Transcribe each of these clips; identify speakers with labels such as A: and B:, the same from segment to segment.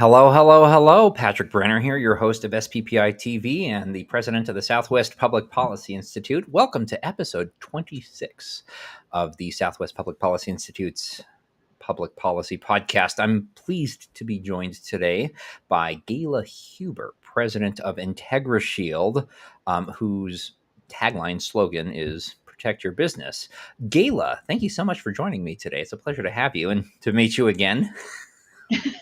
A: Hello, hello, hello. Patrick Brenner here, your host of SPPI-TV and the president of the Southwest Public Policy Institute. Welcome to episode 26 of the Southwest Public Policy Institute's Public Policy Podcast. I'm pleased to be joined today by Gayla Huber, president of IntegriShield, whose tagline slogan is Protect Your Business. Gayla, thank you so much for joining me today. It's a pleasure to have you and to meet you again.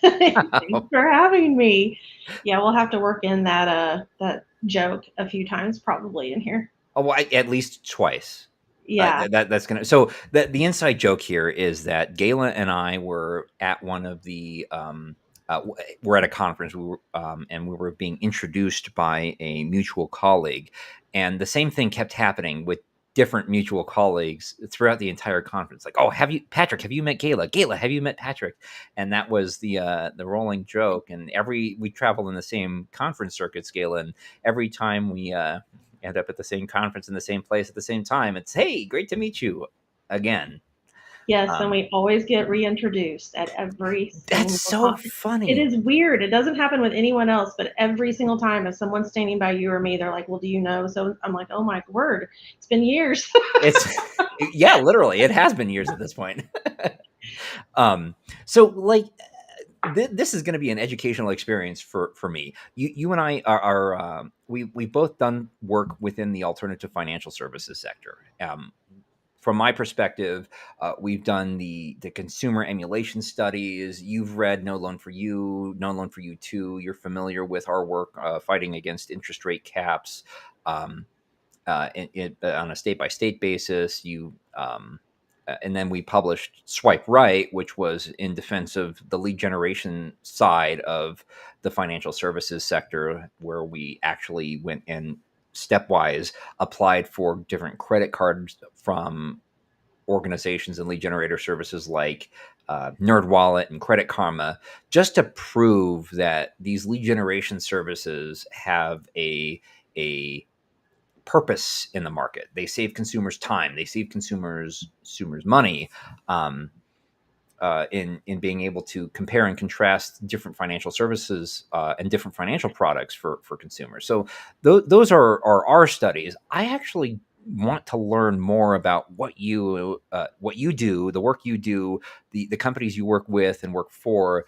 B: Thanks for having me. Yeah, we'll have to work in that joke a few times probably in here.
A: Oh, well, at least twice.
B: Yeah.
A: That's gonna. So the inside joke here is that Gayla and I were at one of the. We're at a conference. And we were being introduced by a mutual colleague, and the same thing kept happening with different mutual colleagues throughout the entire conference. Like, oh, have you, Patrick? Have you met Gayla? Gayla, have you met Patrick? And that was the rolling joke. And we travel in the same conference circuits, Gayla, and every time we end up at the same conference in the same place at the same time, it's, hey, great to meet you again.
B: Yes, and we always get reintroduced at every single
A: That's so
B: time.
A: funny.
B: It is weird. It doesn't happen with anyone else, but every single time if someone's standing by you or me, they're like, well, do you know? So I'm like, oh my word, it's been years.
A: Yeah, literally. It has been years at this point. So like, this is going to be an educational experience for me. You and I we've both done work within the alternative financial services sector. From my perspective, we've done the consumer emulation studies. You've read No Loan for You, No Loan for You 2. You're familiar with our work fighting against interest rate caps on a state-by-state basis. And then we published Swipe Right, which was in defense of the lead generation side of the financial services sector, where we actually went and stepwise applied for different credit cards from organizations and lead generator services like NerdWallet and Credit Karma, just to prove that these lead generation services have a purpose in the market. They save consumers time. They save consumers money in being able to compare and contrast different financial services and different financial products for consumers. So those are our studies. I actually want to learn more about what you do, the work you do, the companies you work with and work for.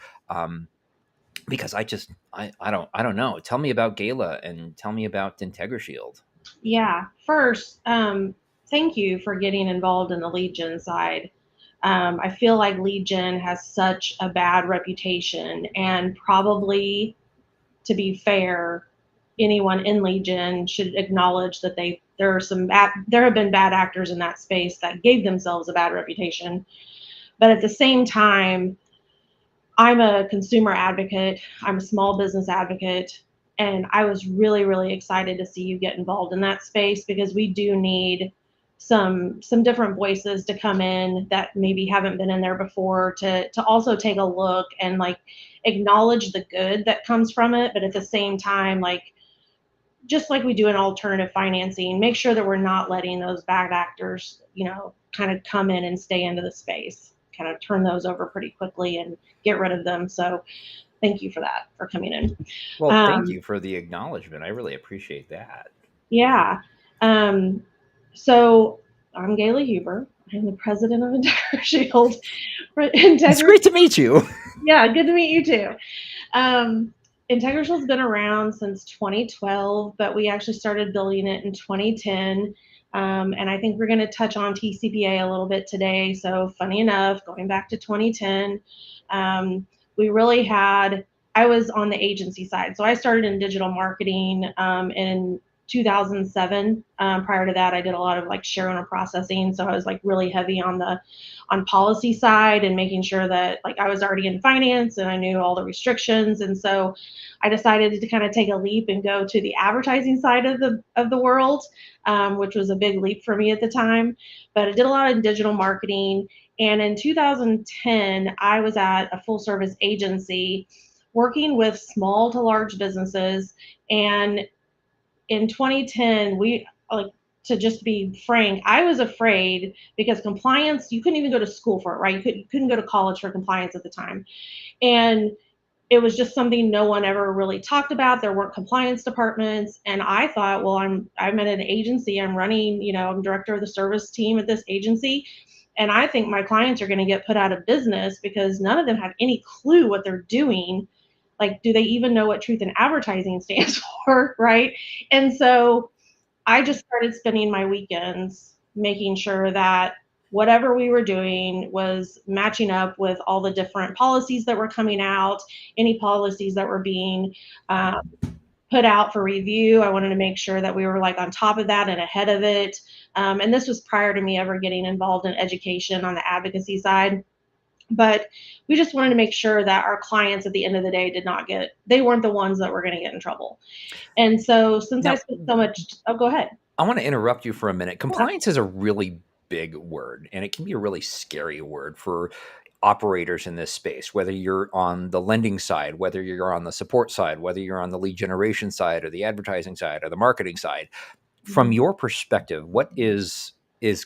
A: Because I don't know. Tell me about Gayla and tell me about IntegriShield.
B: Yeah. First, thank you for getting involved in the lead gen side. I feel like lead gen has such a bad reputation, and probably, to be fair, anyone in lead gen should acknowledge that there have been bad actors in that space that gave themselves a bad reputation. But at the same time, I'm a consumer advocate. I'm a small business advocate. And I was really, really excited to see you get involved in that space, because we do need some different voices to come in that maybe haven't been in there before, to also take a look and like acknowledge the good that comes from it, but at the same time, like, just like we do in alternative financing, make sure that we're not letting those bad actors, kind of come in and stay into the space, kind of turn those over pretty quickly and get rid of them. So thank you for that, for coming in.
A: Well, thank you for the acknowledgement. I really appreciate that.
B: Yeah. So I'm Gayla Huber. I'm the president of IntegriShield.
A: It's great to meet you.
B: Yeah, good to meet you too. IntegriShield's been around since 2012, but we actually started building it in 2010. And I think we're going to touch on TCPA a little bit today. So funny enough, going back to 2010, I was on the agency side. So I started in digital marketing in 2007. Prior to that, I did a lot of like share owner processing. So I was like really heavy on policy side and making sure that like I was already in finance and I knew all the restrictions. And so I decided to kind of take a leap and go to the advertising side of the world, which was a big leap for me at the time. But I did a lot of digital marketing. And in 2010, I was at a full service agency working with small to large businesses. And in 2010, to just be frank, I was afraid, because compliance, you couldn't even go to school for it, right? You couldn't go to college for compliance at the time. And it was just something no one ever really talked about. There weren't compliance departments. And I thought, well, I'm at an agency, I'm running, I'm director of the service team at this agency. And I think my clients are going to get put out of business because none of them have any clue what they're doing. Like, do they even know what truth in advertising stands for? Right. And so I just started spending my weekends making sure that whatever we were doing was matching up with all the different policies that were coming out, any policies that were being um, put out for review. I wanted to make sure that we were like on top of that and ahead of it. And this was prior to me ever getting involved in education on the advocacy side. But we just wanted to make sure that our clients at the end of the day they weren't the ones that were going to get in trouble. And so since I
A: Now,
B: spent so much, oh, go ahead.
A: I want to interrupt you for a minute.
B: Yeah.
A: Compliance is a really big word, and it can be a really scary word for operators in this space, whether you're on the lending side, whether you're on the support side, whether you're on the lead generation side or the advertising side or the marketing side. From
B: Mhm.
A: your perspective, what is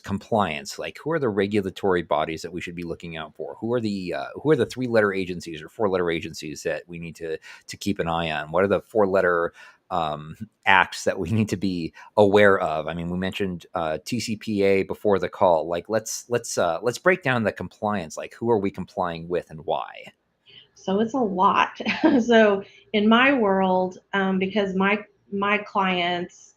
A: compliance like? Who are the regulatory bodies that we should be looking out for? Who are the 3-letter agencies or 4-letter agencies that we need to keep an eye on? What are the 4-letter acts that we need to be aware of? I mean, we mentioned TCPA before the call. Like, let's break down the compliance. Like, who are we complying with and why?
B: So it's a lot. So in my world, because my clients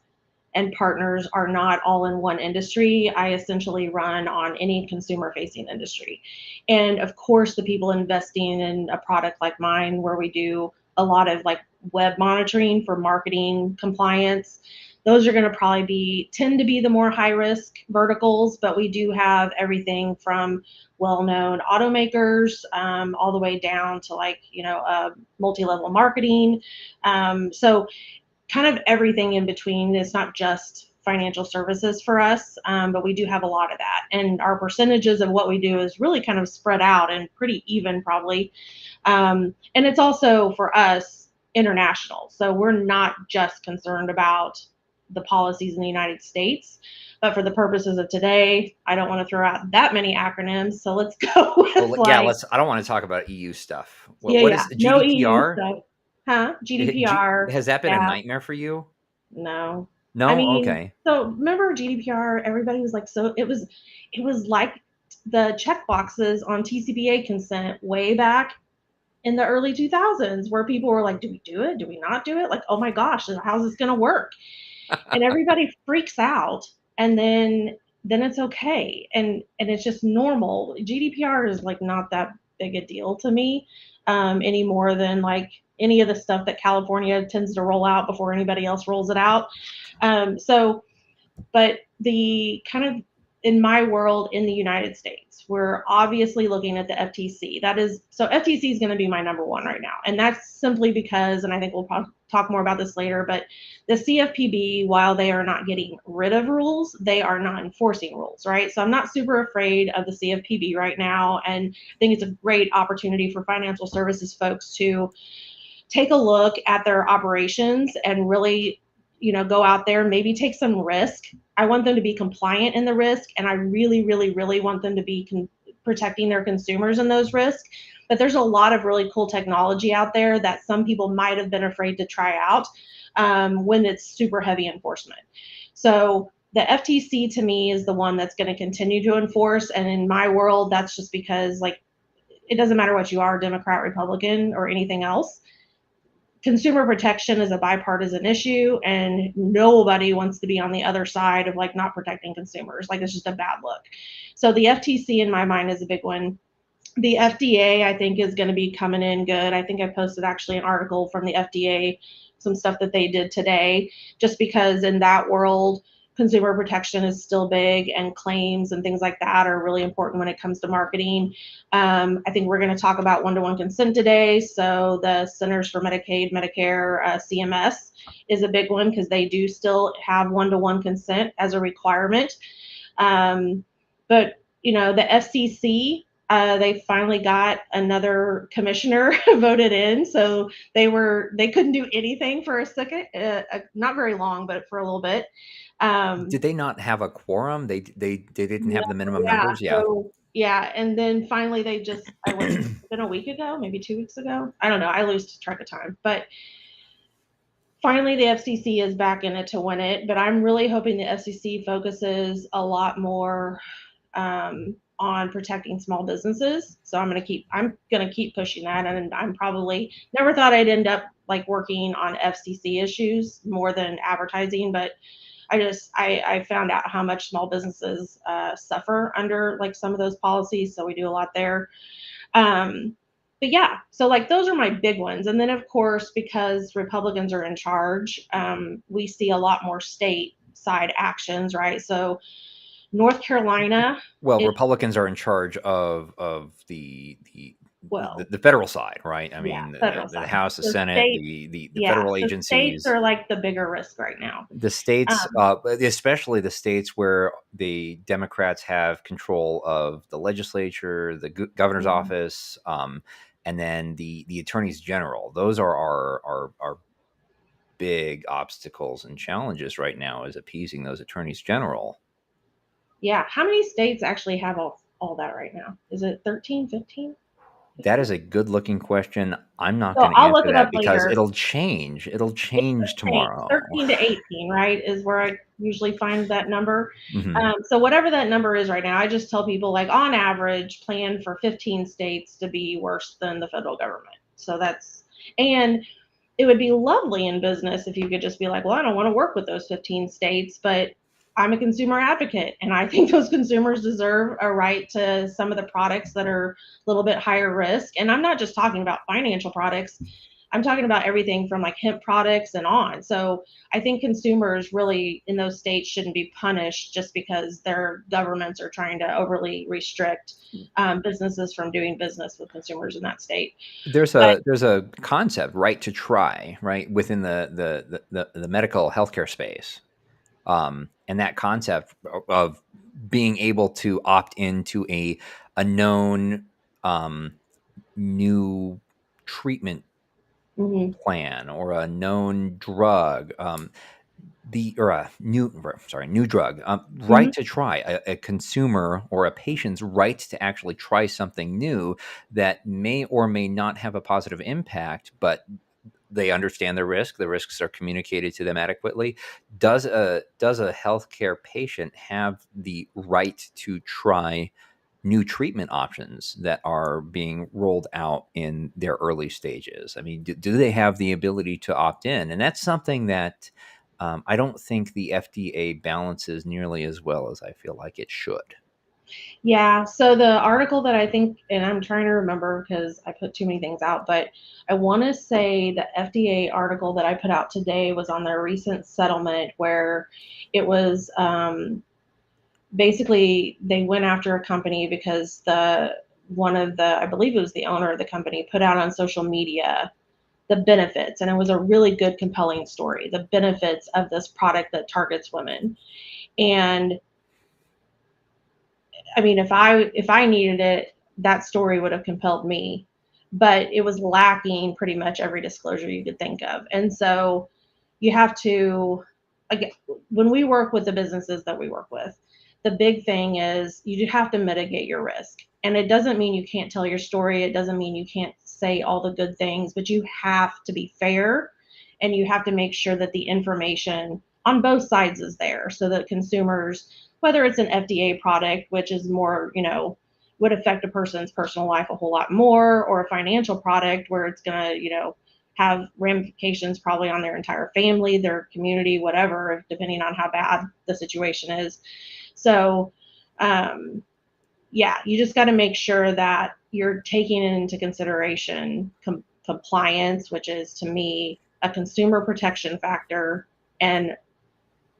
B: and partners are not all in one industry, I essentially run on any consumer facing industry. And of course, the people investing in a product like mine, where we do a lot of like web monitoring for marketing compliance, those are going to probably tend to be the more high risk verticals. But we do have everything from well known automakers all the way down to like, multi level marketing. So kind of everything in between. It's not just financial services for us, but we do have a lot of that. And our percentages of what we do is really kind of spread out and pretty even, probably. And it's also for us international. So we're not just concerned about the policies in the United States. But for the purposes of today, I don't want to throw out that many acronyms. So let's go with
A: Well, yeah,
B: like,
A: let's. I don't want to talk about EU stuff.
B: yeah,
A: What
B: yeah,
A: is
B: no EU
A: GDPR?
B: stuff. Huh? GDPR.
A: Has that been a
B: Yeah.
A: nightmare for you?
B: No. I
A: No?
B: mean,
A: Okay.
B: so remember GDPR, everybody was like, so it was like the check boxes on TCPA consent way back in the early 2000s, where people were like, do we do it? Do we not do it? Like, oh my gosh, how's this going to work? And everybody freaks out, and then it's okay. And it's just normal. GDPR is like not that big a deal to me, any more than like any of the stuff that California tends to roll out before anybody else rolls it out. So, but the kind of in my world in the United States, we're obviously looking at the FTC. That is, so FTC is going to be my number one right now. And that's simply because, and I think we'll talk more about this later, but the CFPB, while they are not getting rid of rules, they are not enforcing rules, right? So I'm not super afraid of the CFPB right now. And I think it's a great opportunity for financial services folks to take a look at their operations and really, go out there, maybe take some risk. I want them to be compliant in the risk, and I really, really, really want them to be protecting their consumers in those risks. But there's a lot of really cool technology out there that some people might have been afraid to try out when it's super heavy enforcement. So the FTC to me is the one that's going to continue to enforce. And in my world, that's just because like it doesn't matter what you are, Democrat, Republican, or anything else. Consumer protection is a bipartisan issue, and nobody wants to be on the other side of like not protecting consumers. Like it's just a bad look. So the FTC in my mind is a big one. The FDA I think is going to be coming in good. I think I posted actually an article from the FDA, some stuff that they did today, just because in that world consumer protection is still big, and claims and things like that are really important when it comes to marketing. I think we're going to talk about one-to-one consent today. So the Centers for Medicaid, Medicare, CMS is a big one because they do still have one-to-one consent as a requirement. But the FCC, they finally got another commissioner voted in, so they couldn't do anything for a second, not very long, but for a little bit.
A: Did they not have a quorum? They didn't
B: No,
A: have the minimum
B: yeah.
A: numbers? Yeah.
B: So Yeah, and then finally they just I was been a week ago, maybe 2 weeks ago. I don't know, I lose track of time. But finally the FCC is back in it to win it, but I'm really hoping the FCC focuses a lot more on protecting small businesses. So I'm gonna keep pushing that, and I'm probably never thought I'd end up like working on FCC issues more than advertising, but I found out how much small businesses suffer under like some of those policies. So we do a lot there. Um, but yeah, so like those are my big ones. And then of course, because Republicans are in charge, we see a lot more state side actions, right? So North Carolina
A: Well,
B: is
A: Republicans are in charge of
B: well,
A: the federal side, right? I
B: yeah,
A: mean,
B: federal
A: the
B: side.
A: House, the
B: The
A: Senate,
B: state,
A: the
B: yeah,
A: federal
B: the states
A: agencies.
B: are like the bigger risk right now.
A: The states,
B: Um,
A: especially the states where the Democrats have control of the legislature, the governor's
B: mhm.
A: office, and then the attorneys general. Those are our big obstacles and challenges right now, is appeasing those attorneys general.
B: Yeah, how many states actually have all that right now? Is it 13, 15,
A: That
B: 15?
A: is a good looking question. I'm not
B: So
A: going to
B: I'll look
A: answer
B: it
A: that
B: up
A: because
B: later.
A: it'll change. It'll
B: It's
A: change
B: the same,
A: tomorrow.
B: 13 to 18, right, is where I usually find that number.
A: Hmm.
B: So whatever that number is right now, I just tell people, like, on average, plan for 15 states to be worse than the federal government. So that's and it would be lovely in business if you could just be like, well, I don't want to work with those 15 states, but I'm a consumer advocate, and I think those consumers deserve a right to some of the products that are a little bit higher risk. And I'm not just talking about financial products, I'm talking about everything from like hemp products and on. So I think consumers really in those states shouldn't be punished just because their governments are trying to overly restrict businesses from doing business with consumers in that state. But
A: There's a concept, right to try, right, within the medical healthcare space, and that concept of being able to opt into a known new treatment
B: mhm,
A: plan or a known drug, the or a new new drug,
B: mhm.
A: right to try, a consumer or a patient's right to actually try something new that may or may not have a positive impact, but they understand the risks are communicated to them adequately. Does a healthcare patient have the right to try new treatment options that are being rolled out in their early stages? I mean, do they have the ability to opt in? And that's something that I don't think the FDA balances nearly as well as I feel like it should.
B: Yeah, so the article that I think, and I'm trying to remember because I put too many things out, but I want to say the FDA article that I put out today was on their recent settlement where it was basically they went after a company because the one of the I believe it was the owner of the company put out on social media the benefits, and it was a really good compelling story, the benefits of this product that targets women. And I mean, if I needed it, that story would have compelled me, but it was lacking pretty much every disclosure you could think of. And so you have to, again, when we work with the businesses that we work with, the big thing is you have to mitigate your risk. And it doesn't mean you can't tell your story. It doesn't mean you can't say all the good things, but you have to be fair and you have to make sure that the information on both sides is there so that consumers, whether it's an FDA product, which is more, would affect a person's personal life a whole lot more, or a financial product where it's going to, have ramifications probably on their entire family, their community, whatever, depending on how bad the situation is. So, um, yeah, you just got to make sure that you're taking into consideration compliance, which is to me a consumer protection factor, and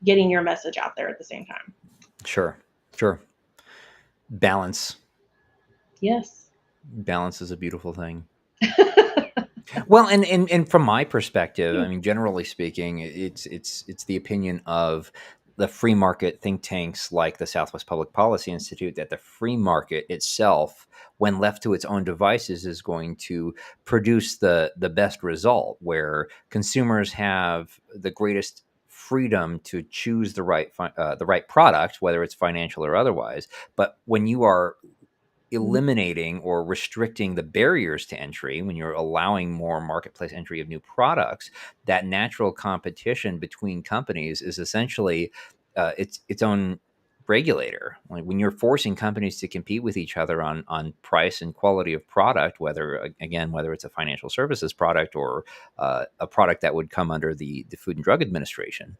B: getting your message out there at the same time.
A: Sure, sure. Balance.
B: Yes.
A: Balance is a beautiful thing. Well, and from my perspective, I mean, generally speaking, it's the opinion of the free market think tanks like the Southwest Public Policy Institute that the free market itself, when left to its own devices, is going to produce the best result, where consumers have the greatest freedom to choose the right product, whether it's financial or otherwise. But when you are eliminating or restricting the barriers to entry, when you're allowing more marketplace entry of new products, that natural competition between companies is essentially its own regulator. Like when you're forcing companies to compete with each other on price and quality of product, whether it's a financial services product or a product that would come under the Food and Drug Administration,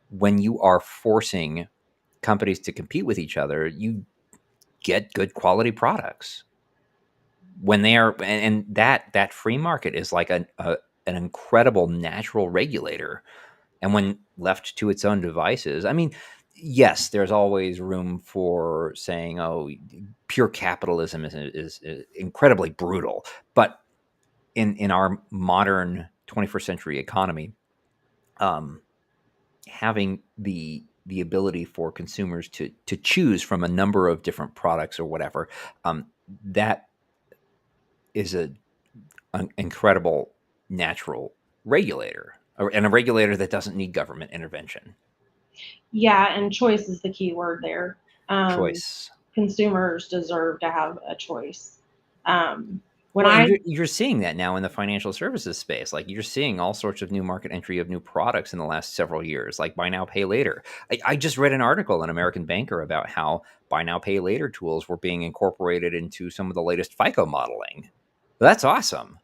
A: when you are forcing companies to compete with each other, you get good quality products when they are, and that free market is like an incredible natural regulator. And when left to its own devices, I mean, yes, there's always room for saying, oh, pure capitalism is incredibly brutal, but in our modern 21st century economy, um, having the ability for consumers to choose from a number of different products or whatever, that is an incredible natural regulator, and a regulator that doesn't need government intervention.
B: Yeah, and choice is the key word there. Um,
A: Choice.
B: Consumers deserve to have a choice. Um, when
A: Well, and
B: I
A: you're seeing that now in the financial services space. Like you're seeing all sorts of new market entry of new products in the last several years, like buy now, pay later. I just read an article in American Banker about how buy now, pay later tools were being incorporated into some of the latest FICO modeling. That's awesome.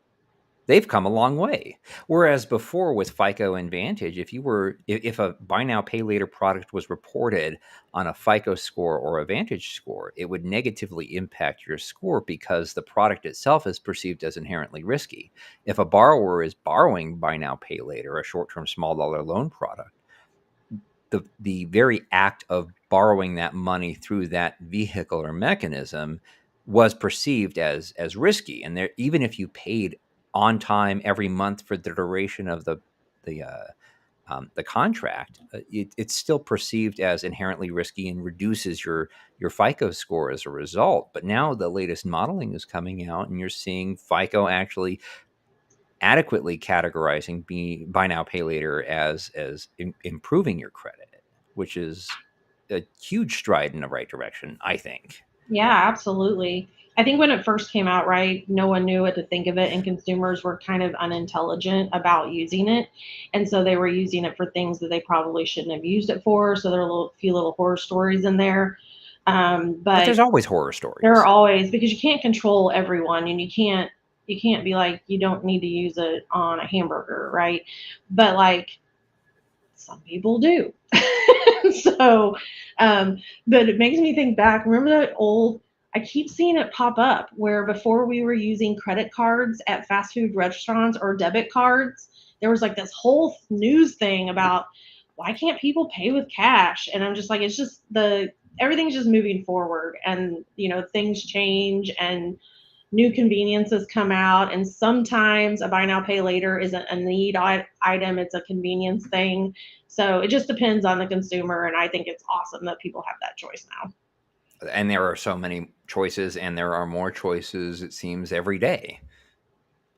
A: They've come a long way. Whereas before with FICO and Vantage, if a buy now pay later product was reported on a FICO score or a Vantage score, it would negatively impact your score because the product itself is perceived as inherently risky. If a borrower is borrowing buy now pay later, a short-term small dollar loan product, the very act of borrowing that money through that vehicle or mechanism was perceived as risky. And there, even if you paid on time every month for the duration of the contract, it's still perceived as inherently risky and reduces your FICO score as a result. But now the latest modeling is coming out, and you're seeing FICO actually adequately categorizing buy now pay later as improving your credit, which is a huge stride in the right direction, I think.
B: Yeah, absolutely. I think when it first came out, right, no one knew what to think of it, and consumers were kind of unintelligent about using it, and so they were using it for things that they probably shouldn't have used it for. So there are few little horror stories in there,
A: But
B: but
A: there's always horror
B: there are
A: stories.
B: always, because you can't control everyone, and you can't be like, you don't need to use it on a hamburger, right? But like some people do. so, um, but it makes me think back. Remember that old? I keep seeing it pop up where before we were using credit cards at fast food restaurants or debit cards, there was like this whole news thing about why can't people pay with cash? And I'm just like, it's just everything's just moving forward, and things change, and new conveniences come out, and sometimes a buy now pay later isn't a need item, it's a convenience thing. So it just depends on the consumer, and I think it's awesome that people have that choice now.
A: And there are so many choices, and there are more choices, it seems, every day.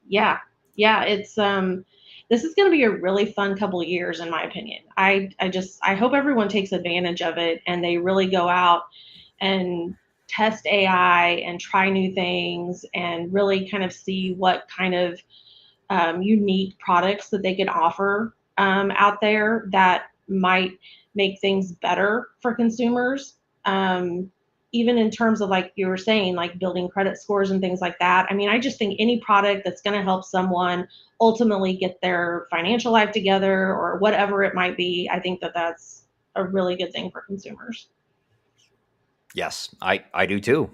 B: Yeah, yeah, it's this is going to be a really fun couple of years in my opinion. I hope everyone takes advantage of it, and they really go out and test AI and try new things, and really kind of see what kind of unique products that they can offer out there that might make things better for consumers. Even in terms of, like you were saying, like building credit scores and things like that. I mean, I just think any product that's going to help someone ultimately get their financial life together or whatever it might be, I think that that's a really good thing for consumers.
A: Yes, I do too.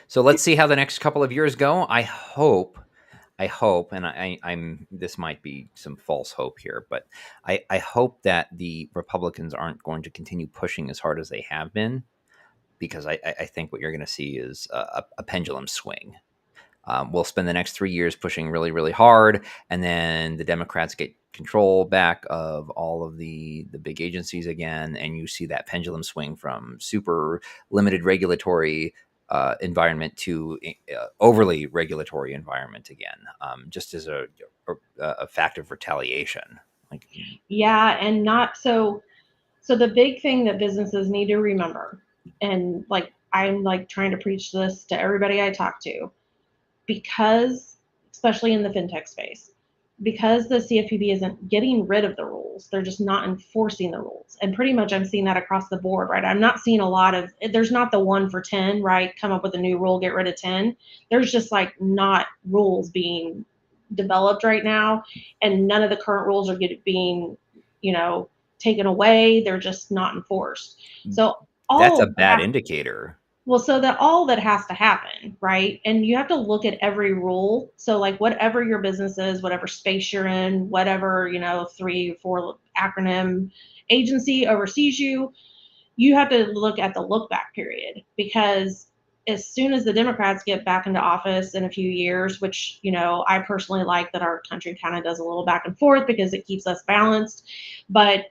A: So let's see how the next couple of years go. I hope, and I'm. This might be some false hope here, but I hope that the Republicans aren't going to continue pushing as hard as they have been, because I think what you're going to see is a pendulum swing. We'll spend the next 3 years pushing really, really hard, and then the Democrats get control back of all of the big agencies again, and you see that pendulum swing from super limited regulatory environment to overly regulatory environment again, just as a fact of retaliation. Like,
B: Yeah, and not so. So the big thing that businesses need to remember, and like I'm like trying to preach this to everybody I talk to, because, especially in the fintech space, because the CFPB isn't getting rid of the rules, they're just not enforcing the rules. And pretty much I'm seeing that across the board, right? I'm not seeing a lot of, there's not the 1 for 10, right? Come up with a new rule, get rid of 10. There's just like not rules being developed right now. And none of the current rules are being, you know, taken away. They're just not enforced. So
A: That's
B: all
A: a
B: of
A: bad
B: that,
A: indicator.
B: well, so that all that has to happen, right? And you have to look at every rule. So like whatever your business is, whatever space you're in, whatever, 3 or 4 acronym agency oversees you, you have to look at the look back period, because as soon as the Democrats get back into office in a few years, which, I personally like that our country kind of does a little back and forth because it keeps us balanced. But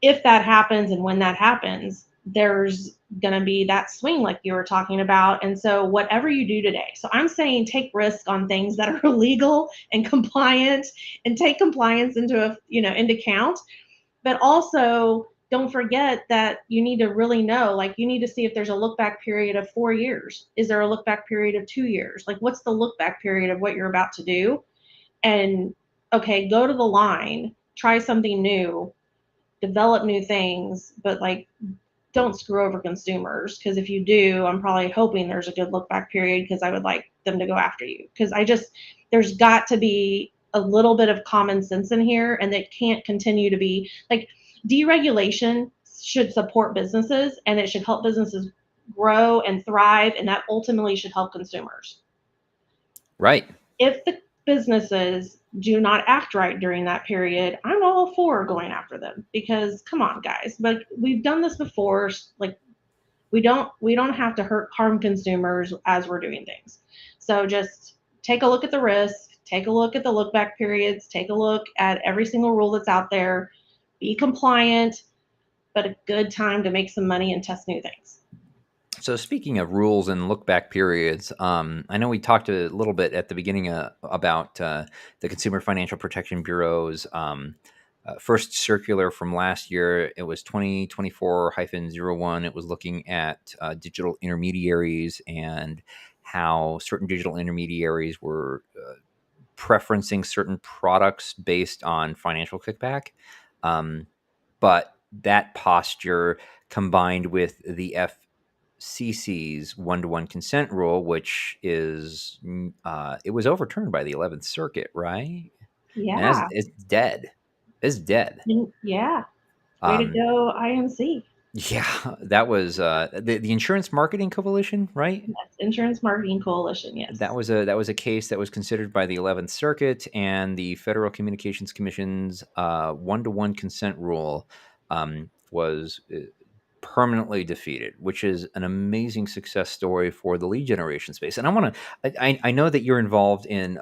B: if that happens and when that happens, there's going to be that swing like you were talking about. And so whatever you do today, so I'm saying take risk on things that are legal and compliant, and take compliance into account. But also don't forget that you need to really know, like you need to see if there's a look back period of 4 years. Is there a look back period of 2 years? Like what's the look back period of what you're about to do? And okay, go to the line, try something new, develop new things, but like don't screw over consumers, because if you do, I'm probably hoping there's a good look back period, because I would like them to go after you, because there's got to be a little bit of common sense in here, and it can't continue to be like deregulation should support businesses, and it should help businesses grow and thrive, and that ultimately should help consumers.
A: Right.
B: If the businesses do not act right during that period, I'm all for going after them, because come on, guys, like we've done this before. Like we don't have to harm consumers as we're doing things. So just take a look at the risk, take a look at the look back periods, take a look at every single rule that's out there, be compliant, but a good time to make some money and test new things.
A: So speaking of rules and look back periods, I know we talked a little bit at the beginning about the Consumer Financial Protection Bureau's first circular from last year. It was 2024-01. It was looking at digital intermediaries and how certain digital intermediaries were preferencing certain products based on financial kickback. But that posture combined with the FCC's one-to-one consent rule, which is it was overturned by the 11th Circuit, right? And
B: Yeah.
A: it's dead. It's dead.
B: Yeah. Way to
A: Um,
B: go, INC.
A: yeah, that was the Insurance Marketing Coalition, right?
B: Yes, Insurance Marketing Coalition. Yes.
A: That was a case that was considered by the 11th Circuit, and the Federal Communications Commission's one-to-one consent rule was permanently defeated, which is an amazing success story for the lead generation space. And I know that you're involved in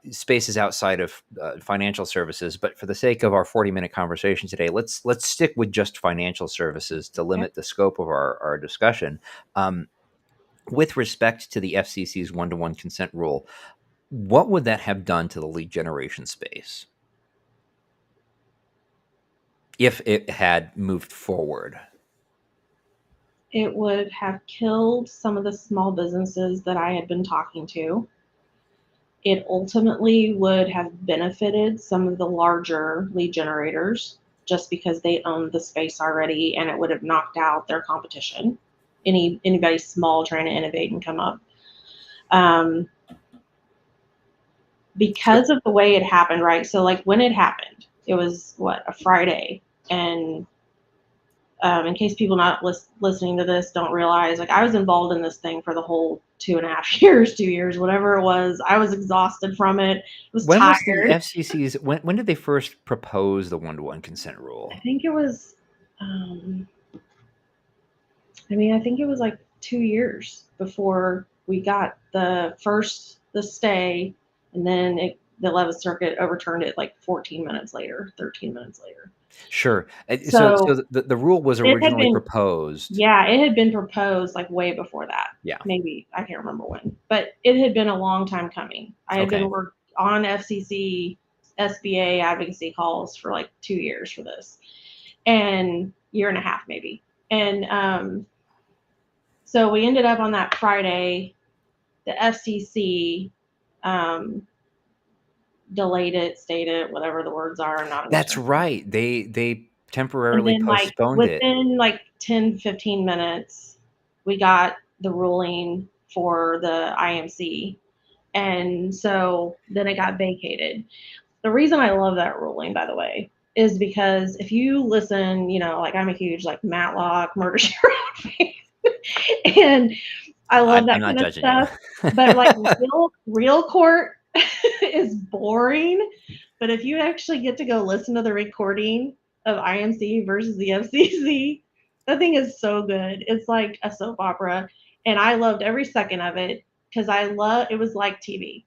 A: spaces outside of financial services, but for the sake of our 40-minute conversation today, let's stick with just financial services to
B: Okay.
A: limit the scope of our discussion. With respect to the FCC's one-to-one consent rule, what would that have done to the lead generation space if it had moved forward?
B: It would have killed some of the small businesses that I had been talking to. It ultimately would have benefited some of the larger lead generators, just because they owned the space already, and it would have knocked out their competition. Anybody small trying to innovate and come up. Um,
A: So,
B: because of the way it happened, right? So like when it happened, it was what, a Friday, and in case people not listening to this don't realize, like I was involved in this thing for the whole 2.5 years, 2 years, whatever it was. I was exhausted from it, was
A: when was the
B: tired.
A: FCC's when did they first propose the one-to-one consent
B: I
A: rule?
B: think it was, um, I think it was like 2 years before we got the stay, and then the 11th Circuit overturned it like 14 minutes later, 13 minutes later.
A: Sure. So
B: So
A: the rule was
B: it had
A: originally
B: been,
A: proposed.
B: yeah, it had been proposed like way before that.
A: Yeah.
B: Maybe I can't remember when, but it had been a long time coming. I had been
A: Okay.
B: work on FCC SBA advocacy calls for like 2 years for this, and year and a half maybe. And So we ended up on that Friday. The FCC um, delayed it, stayed it, whatever the words are. I'm not an
A: That's
B: attorney.
A: right. They
B: And
A: temporarily
B: then, like,
A: postponed it.
B: within like 10, 15 minutes, we got the ruling for the IMC. And so then it got vacated. The reason I love that ruling, by the way, is because if you listen, like I'm a huge like Matlock, Murder She Wrote fan, and I love
A: I'm
B: that
A: not
B: kind of
A: judging you.
B: stuff. But like real court is boring. But if you actually get to go listen to the recording of IMC versus the FCC, that thing is so good. It's like a soap opera, and I loved every second of it because it was like TV.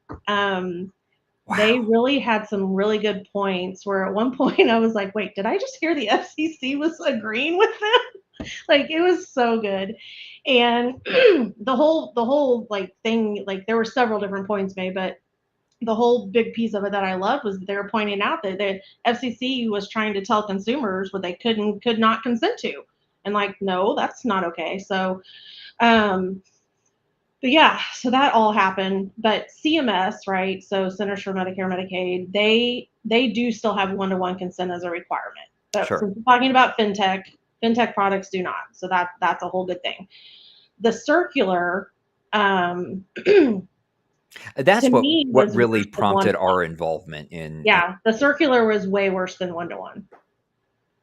B: They
A: Wow.
B: really had some really good points where at one point I was like, wait, did I just hear the FCC was agreeing with them? Like it was so good. And the whole like thing, like there were several different points made, but the whole big piece of it that I loved was they were pointing out that the FCC was trying to tell consumers what they could not consent to. And like, no, that's not okay. So um but yeah, so that all happened. But CMS, right? So Centers for Medicare and Medicaid, they do still have one-to-one consent as a requirement. But
A: Sure.
B: since we're talking about fintech products do not. So that's a whole good thing. The circular, to
A: That's
B: me,
A: what
B: was
A: really
B: worse than one
A: prompted
B: to one.
A: our involvement in
B: Yeah, the circular was way worse than one to one.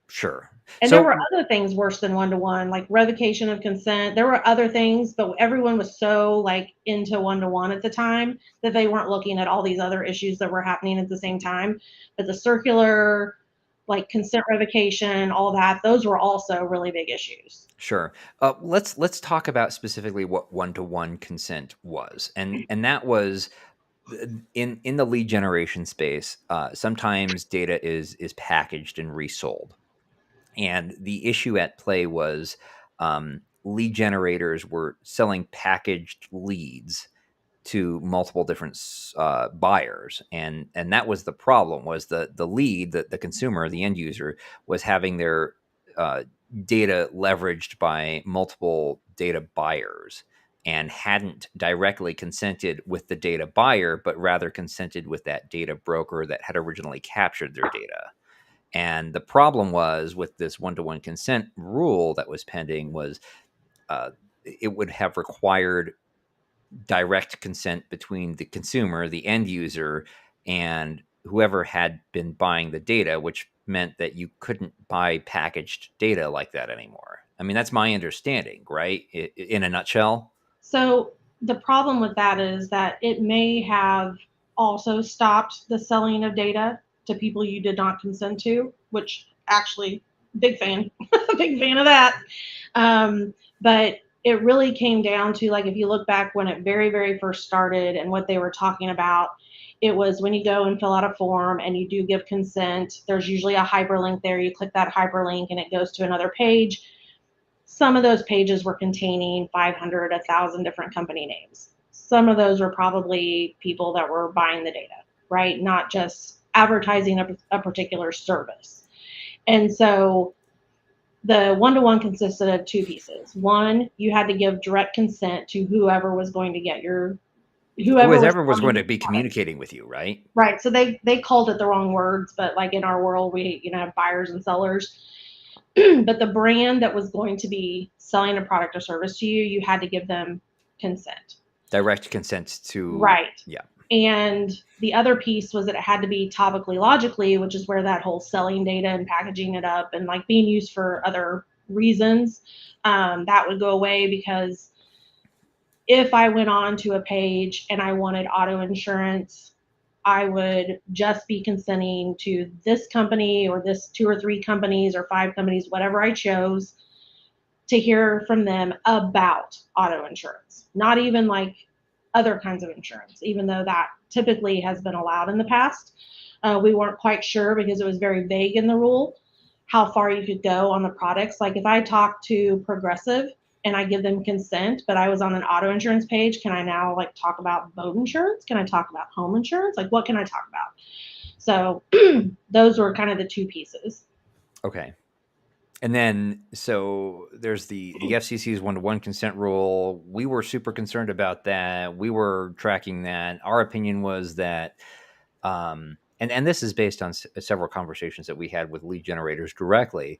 A: sure.
B: And there were
A: So
B: other things worse than one to one, like revocation of consent. There were other things, but everyone was so like into one to one at the time that they weren't looking at all these other issues that were happening at the same time. But the circular, like consent revocation, all that, those were also really big issues.
A: sure. Let's talk about specifically what one-to-one consent was, and that was in the lead generation space. Sometimes data is packaged and resold, and the issue at play was lead generators were selling packaged leads to multiple different buyers, and that was the problem. Was the lead, the consumer, the end user, was having their uh, data leveraged by multiple data buyers and hadn't directly consented with the data buyer, but rather consented with that data broker that had originally captured their data. And the problem was with this one-to-one consent rule that was pending was uh, it would have required direct consent between the consumer, the end user, and whoever had been buying the data, which meant that you couldn't buy packaged data like that anymore. I mean, that's my understanding, right? In a nutshell.
B: So the problem with that is that it may have also stopped the selling of data to people you did not consent to, which actually, big fan, big fan of that. But it really came down to like if you look back when it very, very first started and what they were talking about, it was when you go and fill out a form and you do give consent, there's usually a hyperlink there. You click that hyperlink and it goes to another page. Some of those pages were containing 500, 1,000 different company names. Some of those were probably people that were buying the data, right? Not just advertising a particular service. And so the one-to-one consisted of two pieces. One, you had to give direct consent to whoever was going to get whoever was
A: Whoever was
B: selling
A: going to
B: your
A: be
B: product.
A: communicating with you, right?
B: Right. So they called it the wrong words, but like in our world, we have buyers and sellers. But the brand that was going to be selling a product or service to you, you had to give them consent.
A: Direct consent to,
B: Right.
A: yeah,
B: And the other piece was that it had to be topically logically, which is where that whole selling data and packaging it up and like being used for other reasons, that would go away because if I went on to a page and I wanted auto insurance, I would just be consenting to this company or this two or three companies or five companies, whatever I chose, to hear from them about auto insurance, not even like other kinds of insurance, even though that typically has been allowed in the past. We weren't quite sure because it was very vague in the rule how far you could go on the products. Like if I talk to Progressive and I give them consent, but I was on an auto insurance page, can I now like talk about boat insurance? Can I talk about home insurance? Like what can I talk about? So those were kind of the two pieces.
A: okay. And then, so there's the FCC's 1-to-1 consent rule. We were super concerned about that. We were tracking that. Our opinion was that, and this is based on several conversations that we had with lead generators directly,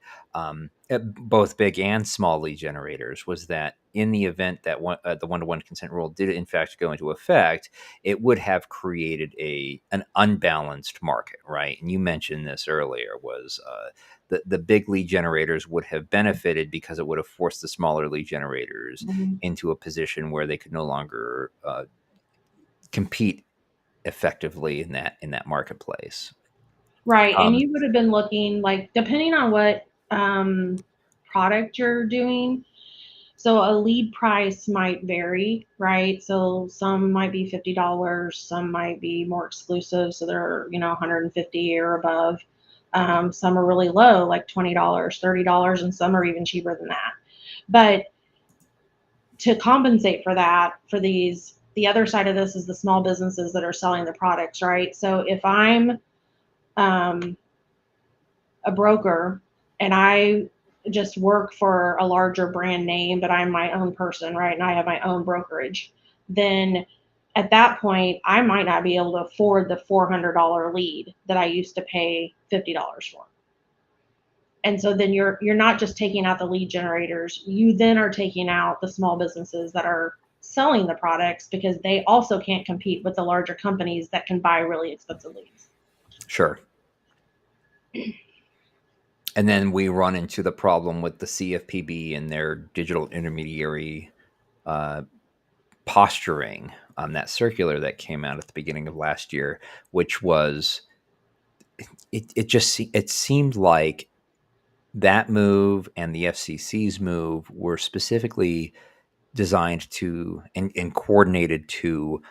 A: both big and small lead generators, was that in the event that the 1-to-1 consent rule did in fact go into effect, it would have created an unbalanced market, right? And you mentioned this earlier, was the big lead generators would have benefited because it would have forced the smaller lead generators
B: Mhm.
A: into a position where they could no longer compete effectively in that marketplace.
B: Right. And
A: Um,
B: you would have been looking like, depending on what product you're doing. So a lead price might vary, right? So some might be $50, some might be more exclusive, so they're 150 or above. Some are really low, like $20, $30, and some are even cheaper than that. But to compensate for that, for the other side of this is the small businesses that are selling the products, right? So if I'm um, a broker and I just work for a larger brand name, but I'm my own person, right? And I have my own brokerage, then at that point, I might not be able to afford the $400 lead that I used to pay $50 for. And so then you're not just taking out the lead generators, you then are taking out the small businesses that are selling the products because they also can't compete with the larger companies that can buy really expensive leads.
A: sure. And then we run into the problem with the CFPB and their digital intermediary uh, posturing on that circular that came out at the beginning of last year, which was it seemed like that move and the FCC's move were specifically designed to and coordinated to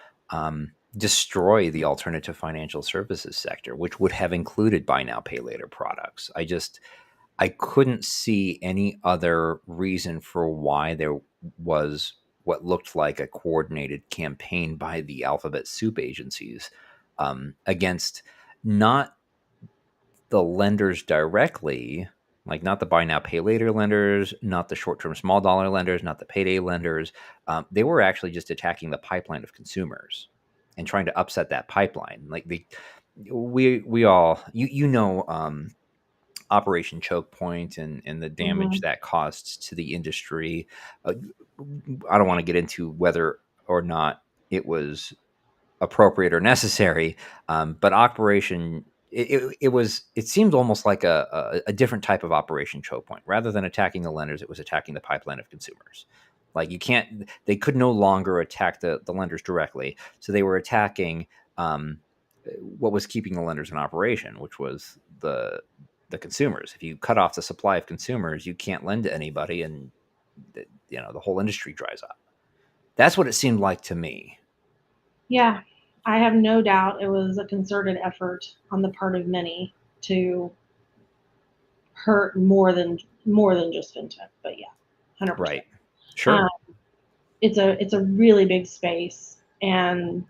A: destroy the alternative financial services sector, which would have included buy now, pay later products. I couldn't see any other reason for why there was what looked like a coordinated campaign by the alphabet soup agencies against not the lenders directly, like not the buy now pay later lenders, not the short term small dollar lenders, not the payday lenders. They were actually just attacking the pipeline of consumers and trying to upset that pipeline. Like we all Operation Choke Point and the damage
B: Mhm.
A: that costs to the industry. Uh, I don't want to get into whether or not it was appropriate or necessary, but Operation it seemed almost like a different type of Operation Choke Point. Rather than attacking the lenders, it was attacking the pipeline of consumers. Like they could no longer attack the lenders directly, so they were attacking um, what was keeping the lenders in operation, which was the consumers. If you cut off the supply of consumers, you can't lend to anybody, and the whole industry dries up. That's what it seemed like to me.
B: Yeah, I have no doubt it was a concerted effort on the part of many to hurt more than just fintech. But yeah, 100%.
A: Right.
B: Um,
A: Sure.
B: it's a really big space, and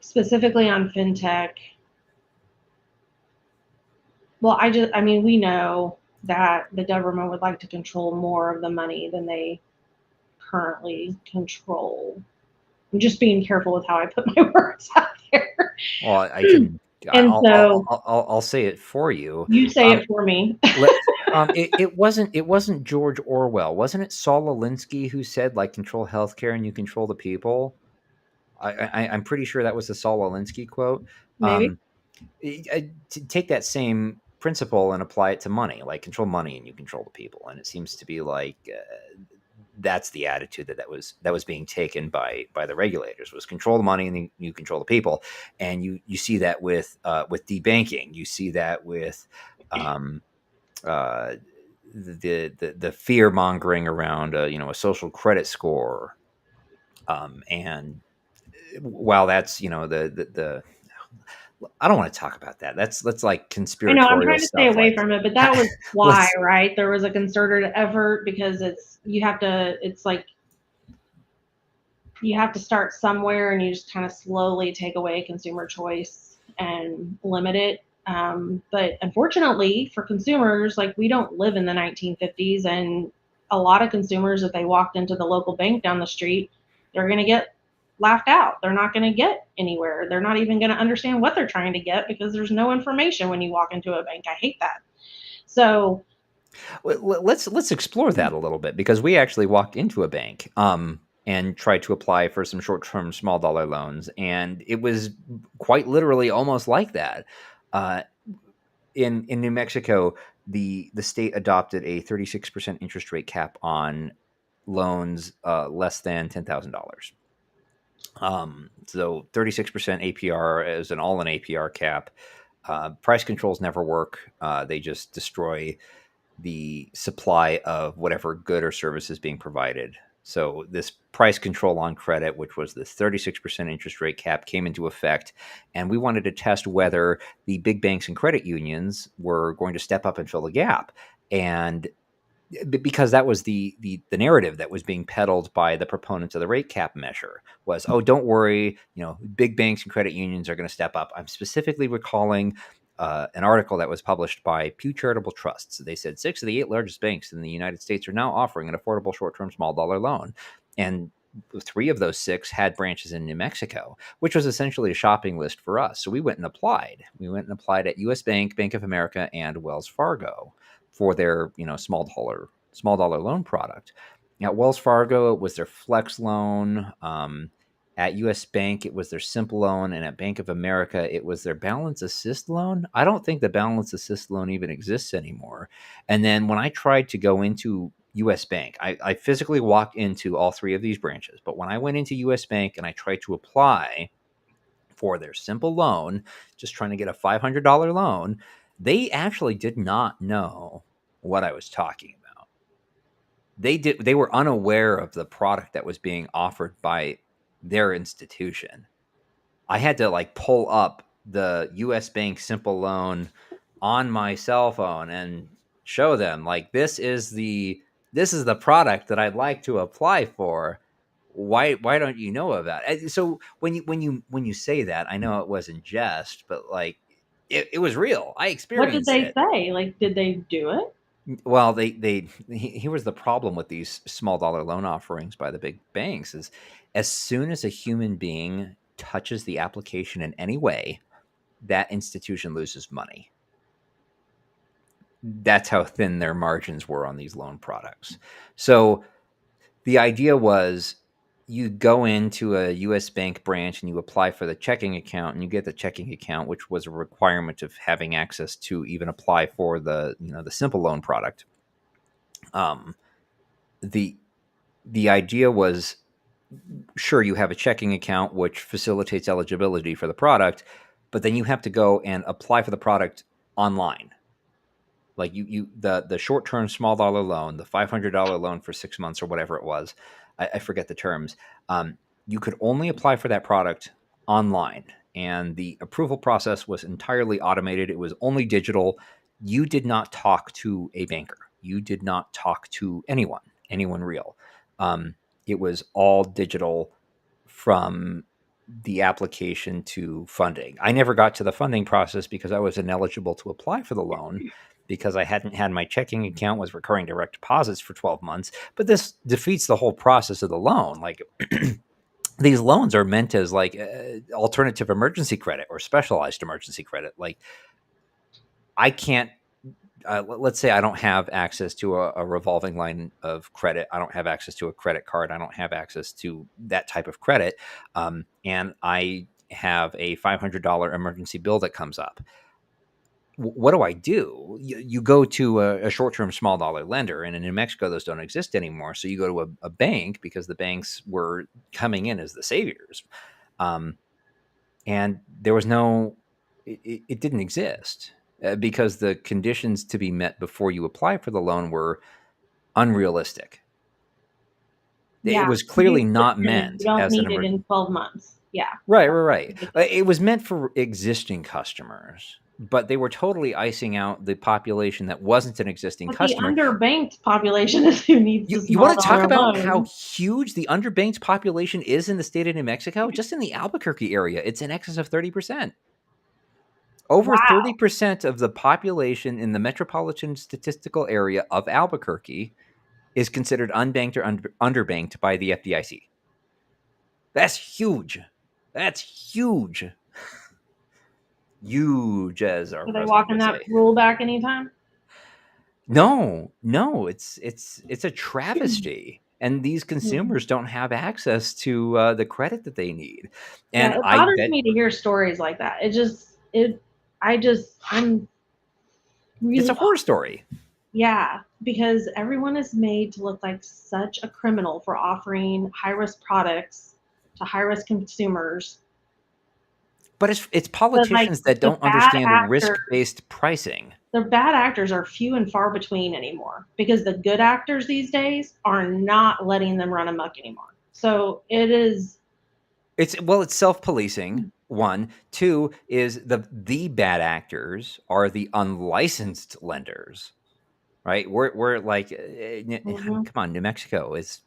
B: specifically on fintech. Well, I mean, we know that the government would like to control more of the money than they currently control. I'm just being careful with how I put my words out there.
A: Well, I can.
B: And so
A: I'll say it for you.
B: you say
A: Um,
B: it for me.
A: let, it wasn't George Orwell, wasn't it? Saul Alinsky who said like control healthcare and you control the people. I'm pretty sure that was the Saul Alinsky quote.
B: Maybe.
A: Um, to take that same principle and apply it to money, like control money and you control the people, and it seems to be like that's the attitude that was being taken by the regulators, was control the money and then you control the people. And you see that with debanking, you see that with um, uh, the fear mongering around a social credit score, and while that's the I don't want to talk about that. That's like
B: I know, I'm
A: conspiratorial
B: trying to stay
A: stuff.
B: away
A: Like,
B: from it, but that was why,
A: let's
B: right? There was a concerted effort because it's like you have to start somewhere and you just kind of slowly take away consumer choice and limit it. But unfortunately for consumers, like we don't live in the 1950s, and a lot of consumers, if they walked into the local bank down the street, they're going to get laughed out. They're not going to get anywhere. They're not even going to understand what they're trying to get because there's no information when you walk into a bank. I hate that. So,
A: Let's explore that a little bit, because we actually walked into a bank and tried to apply for some short-term small dollar loans, and it was quite literally almost like that. Uh, in New Mexico, the state adopted a 36% interest rate cap on loans less than $10,000. So 36% APR is an all-in APR cap. Price controls never work. They just destroy the supply of whatever good or service is being provided. So this price control on credit, which was the 36% interest rate cap, came into effect, and we wanted to test whether the big banks and credit unions were going to step up and fill the gap. And because that was the narrative that was being peddled by the proponents of the rate cap measure was, oh, don't worry, big banks and credit unions are going to step up. I'm specifically recalling an article that was published by Pew Charitable Trusts. They said 6 of the 8 largest banks in the United States are now offering an affordable short-term small dollar loan, and 3 of those 6 had branches in New Mexico, which was essentially a shopping list for us. So we went and applied. We went and applied at U.S. Bank, Bank of America, and Wells Fargo for their small dollar loan product. At Wells Fargo, it was their flex loan. At US Bank, it was their simple loan, and at Bank of America, it was their balance assist loan. I don't think the balance assist loan even exists anymore. And then when I tried to go into US Bank, I physically walked into all 3 of these branches. But when I went into US Bank and I tried to apply for their simple loan, just trying to get a $500 loan, they actually did not know what I was talking about. They were unaware of the product that was being offered by their institution. I had to like pull up the US Bank simple loan on my cell phone and show them, like, this is the product that I'd like to apply for. Why don't you know about it? So when you say that, I know it was in jest, but like it was real. I
B: what did
A: experienced
B: they
A: it.
B: say? Like, did they do it?
A: Well, here was the problem with these small dollar loan offerings by the big banks is, as soon as a human being touches the application in any way, that institution loses money. That's how thin their margins were on these loan products. So the idea was, you go into a US Bank branch and you apply for the checking account, and you get the checking account, which was a requirement of having access to even apply for the simple loan product. Um, the the idea was, sure, you have a checking account which facilitates eligibility for the product, but then you have to go and apply for the product online. Like the short-term small dollar loan, the $500 loan for 6 months or whatever it was, I forget the terms. You could only apply for that product online, and the approval process was entirely automated. It was only digital. You did not talk to a banker. You did not talk to anyone real. It was all digital from the application to funding. I never got to the funding process because I was ineligible to apply for the loan, because I hadn't had my checking account with recurring direct deposits for 12 months. But this defeats the whole process of the loan. Like, these loans are meant as like alternative emergency credit or specialized emergency credit. Like, I can't, let's say I don't have access to a revolving line of credit. I don't have access to a credit card. I don't have access to that type of credit. And I have a $500 emergency bill that comes up. What do I do? You go to a short-term small dollar lender, and in New Mexico, those don't exist anymore. So you go to a bank, because the banks were coming in as the saviors. Um, and there was it didn't exist, because the conditions to be met before you apply for the loan were unrealistic. It
B: Yeah,
A: was
B: you
A: clearly not meant
B: you don't
A: as an
B: need it
A: emergency.
B: in 12 months. Yeah,
A: Right,
B: that's
A: right, right.
B: ridiculous.
A: It was meant for existing customers, but they were totally icing out the population that wasn't an existing
B: But the
A: customer.
B: underbanked population is who needs
A: You
B: the
A: you
B: small
A: want to talk
B: dollar
A: about how
B: loan.
A: huge the underbanked population is in the state of New Mexico? Just in the Albuquerque area, it's in excess of 30%. Over
B: Wow.
A: 30% of the population in the metropolitan statistical area of Albuquerque is considered unbanked or underbanked by the FDIC. That's huge. That's huge. Huge, as our
B: Are they
A: president
B: walking
A: would
B: that
A: say.
B: rule back anytime?
A: No, no, it's a travesty, and these
B: Mhm.
A: consumers don't have access to the credit that they need.
B: Yeah,
A: And
B: it
A: I
B: bothers
A: bet
B: me to hear stories like that. I'm
A: it's a
B: really,
A: horror story.
B: yeah, because everyone is made to look like such a criminal for offering high risk products to high risk consumers.
A: But it's
B: But like
A: politicians that
B: the
A: don't
B: bad
A: understand
B: actors,
A: risk-based pricing.
B: the bad actors are few and far between anymore because the good actors these days are not letting them run amok anymore. So it is,
A: It's self-policing. One, two is the bad actors are the unlicensed lenders, right? We're like,
B: mhm.
A: come on, New Mexico is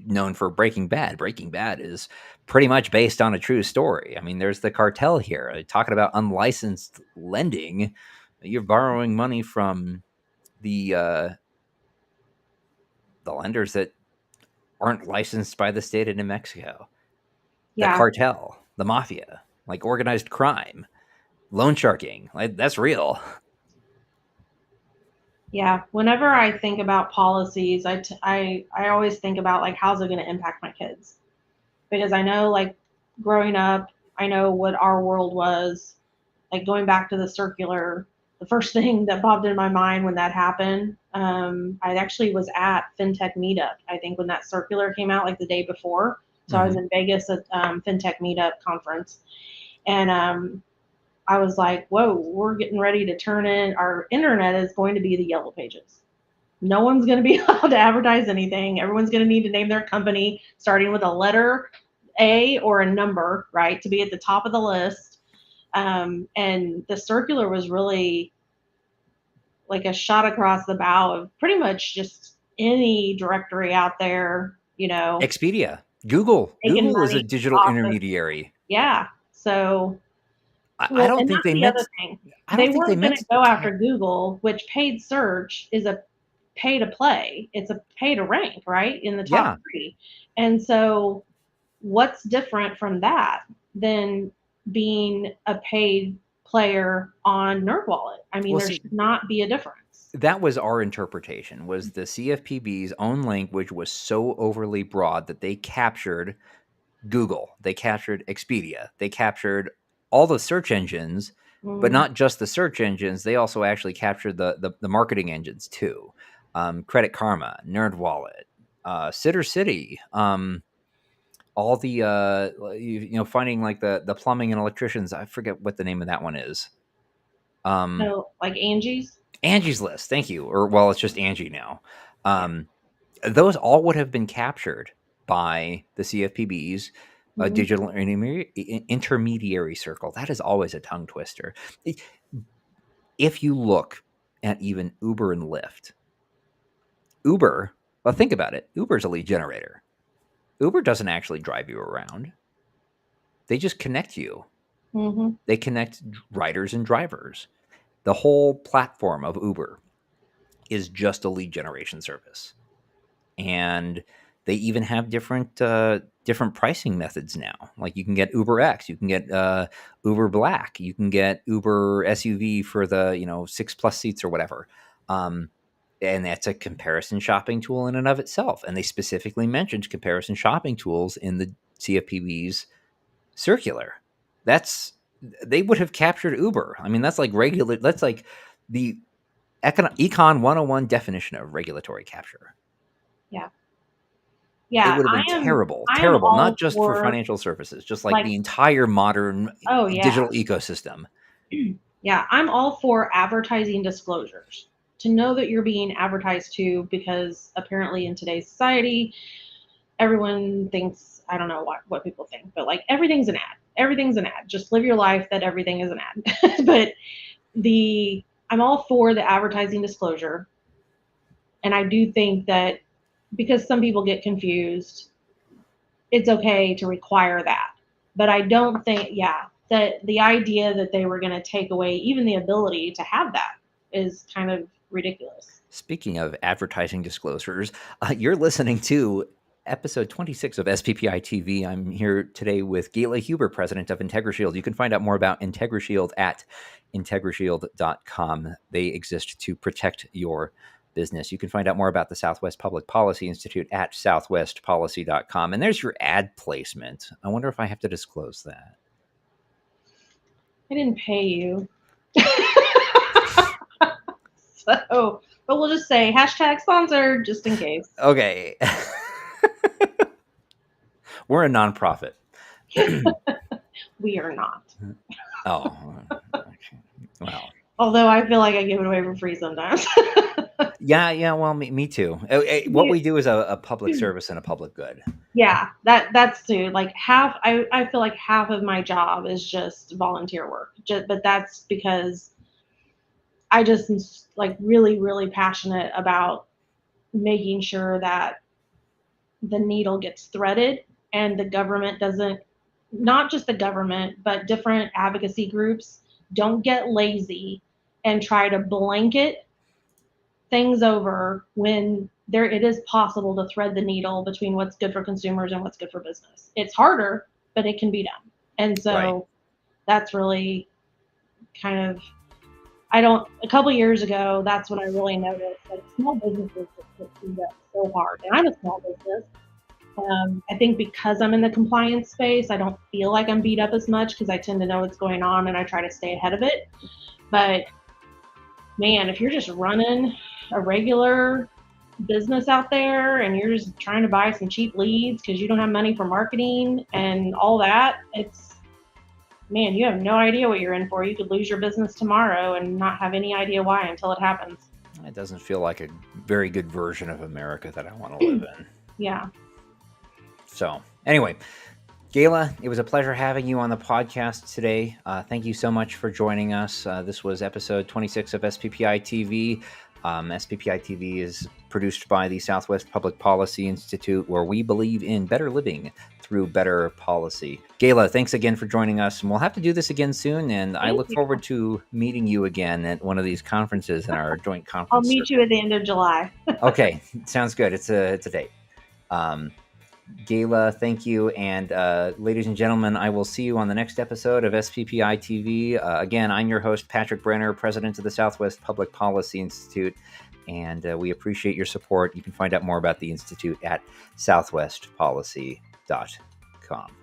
A: known for Breaking Bad. Breaking Bad is pretty much based on a true story. I mean, there's the cartel here talking about unlicensed lending. You're borrowing money from the uh, the lenders that aren't licensed by the state of New Mexico. The
B: Yeah,
A: cartel, the mafia, like organized crime, loan sharking. Like, that's real.
B: yeah. Whenever I think about policies, I always think about like how's it going to impact my kids because I know like growing up, I know what our world was like going back to the circular. The first thing that popped in my mind when that happened, I actually was at FinTech Meetup. I think when that circular came out, like the day before. So I was
A: Hmm.
B: in Vegas at FinTech Meetup conference, and I was like, "Whoa, we're getting ready to turn in our internet is going to be the yellow pages. No one's going to be allowed to advertise anything. Everyone's going to need to name their company starting with a letter A or a number, right, to be at the top of the list." And the circular was really like a shot across the bow of pretty much just any directory out there,
A: Expedia, Google.
B: taking
A: Google is a
B: money
A: digital
B: off of,
A: intermediary.
B: yeah. So,
A: I
B: well,
A: don't
B: and
A: think
B: that's
A: they
B: the other
A: meant.
B: thing.
A: I
B: They
A: don't think they
B: weren't going
A: meant
B: to
A: to
B: go
A: cap.
B: after Google, which paid search is a pay to play. It's a pay to rank, right? In the top
A: Yeah,
B: three. And so, what's different from that than being a paid player on NerdWallet? I mean,
A: well,
B: there
A: see,
B: should not be a difference.
A: that was our interpretation. Was the CFPB's own language was so overly broad that they captured Google, they captured Expedia, they captured all the search engines, but
B: Mm,
A: not just the search engines. They also actually captured the marketing engines too. Credit Karma, NerdWallet, Sitter City, all the finding like the plumbing and electricians. I forget what the name of that one is. Um,
B: so, like Angie's?
A: Angie's List. Thank you. Or well, it's just Angie now.
B: Yeah.
A: Um, those all would have been captured by the CFPB's
B: Mhm.
A: digital intermediary circle. That is always a tongue twister. If you look at even Uber and Lyft, Uber, well, think about it. Uber's a lead generator. Uber doesn't actually drive you around. They just connect you.
B: Mhm.
A: They connect riders and drivers. The whole platform of Uber is just a lead generation service. And they even have different pricing methods now. Like you can get Uber X, you can get Uber Black, you can get Uber SUV for the 6+ seats or whatever. Um, and that's a comparison shopping tool in and of itself. And they specifically mentioned comparison shopping tools in the CFPB's circular. That's they would have captured Uber. I mean, that's like regular. That's like the econ 101 definition of regulatory capture.
B: Yeah.
A: It
B: Yeah,
A: would have been
B: I am
A: terrible,
B: I am
A: terrible, not
B: all
A: just for
B: for
A: financial services, just like
B: like,
A: the entire modern
B: oh yeah.
A: digital ecosystem.
B: Yeah, I'm all for advertising disclosures. To know that you're being advertised to because apparently in today's society, everyone thinks, I don't know what people think, but like everything's an ad. Everything's an ad. Just live your life that everything is an ad. But the I'm all for the advertising disclosure, and I do think that because some people get confused, it's okay to require that. But I don't think, yeah, that the idea that they were going to take away even the ability to have that is kind of ridiculous.
A: Speaking of advertising disclosures, you're listening to episode 26 of SPPI-TV. I'm here today with Gayla Huber, president of IntegriShield. You can find out more about IntegriShield at IntegriShield.com. They exist to protect your business. You can find out more about the Southwest Public Policy Institute at southwestpolicy.com. And there's your ad placement. I wonder if I have to disclose that.
B: I didn't pay you. So, but we'll just say hashtag sponsored just in case.
A: Okay. We're a nonprofit.
B: We are not.
A: Oh, okay. Well.
B: Although I feel like I give it away for free sometimes.
A: Yeah. Well, me too. What we do is a public service and a public good.
B: Yeah, that's too. Like I feel like half of my job is just volunteer work. But that's because I just am like really, really passionate about making sure that the needle gets threaded and the government doesn't, not just the government, but different advocacy groups don't get lazy and try to blanket things over when it is possible to thread the needle between what's good for consumers and what's good for business. It's harder, but it can be done. And so that's really kind of, a couple years ago, that's when I really noticed, like, small businesses just get beat up so hard. And I'm a small business. I think because I'm in the compliance space, I don't feel like I'm beat up as much because I tend to know what's going on and I try to stay ahead of it. But man, if you're just running a regular business out there and you're just trying to buy some cheap leads because you don't have money for marketing and all that, man, you have no idea what you're in for. You could lose your business tomorrow and not have any idea why until it happens.
A: It doesn't feel like a very good version of America that I want to live in.
B: Yeah.
A: So anyway, Gayla, it was a pleasure having you on the podcast today. Thank you so much for joining us. This was episode 26 of SPPI-TV. SPPI-TV is produced by the Southwest Public Policy Institute, where we believe in better living through better policy. Gayla, thanks again for joining us, and we'll have to do this again soon, and I look forward to meeting you again at one of these conferences in our joint conference.
B: I'll meet you at the end of July.
A: Okay, sounds good. It's a date. Gayla, thank you. And ladies and gentlemen, I will see you on the next episode of SPPI-TV. Again, I'm your host, Patrick Brenner, president of the Southwest Public Policy Institute, and we appreciate your support. You can find out more about the Institute at southwestpolicy.com.